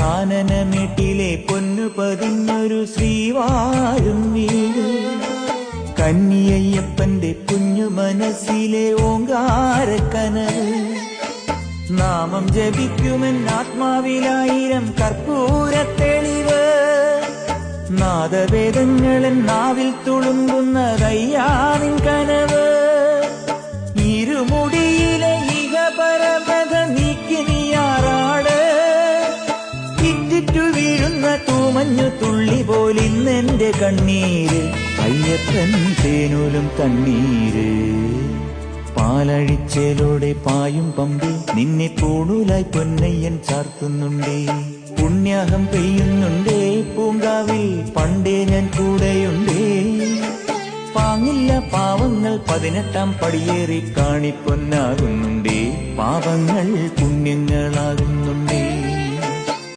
കാനനമേട്ടിലെ പൊന്നു പതിഞ്ഞൊരു ശ്രീവാഴും വീട്, കന്നിയയ്യപ്പന്റെ കുഞ്ഞു മനസ്സിലെ ഓങ്കാരക്കനവ്. നാമം ജപിക്കുമെൻ ആത്മാവിലായിരം കർപ്പൂരത്തെളിവ്, നാദവേദങ്ങളൻ നാവിൽ തുളുമ്പുന്നതയ്യാനിൻ കനവ്. ഇരുമുടിയിലെ ഇഹപരമത നീക്കി നീയാറാട്, ഇറ്റിറ്റു വീഴുന്ന തൂമഞ്ഞു തുള്ളി പോലിന്നെന്റെ കണ്ണീര്, അയ്യപ്പൻ തേനൂലും കണ്ണീര്. പാലഴിച്ചേലോടെ പായും പമ്പി നിന്നെ പൂണൂലായി പൊന്നയ്യൻ ചാർത്തുന്നുണ്ടേ. പുണ്യാഹം പെയ്യുന്നുണ്ടേ പൂങ്കാവിൽ പണ്ടേ ഞാൻ കൂടെയുണ്ടേ. പാങ്ങില്ല പാവങ്ങൾ 18-ാം പടിയേറി കാണിപ്പൊന്നാകുന്നുണ്ടേ, പാവങ്ങൾ പുണ്യങ്ങളാകുന്നുണ്ടേ.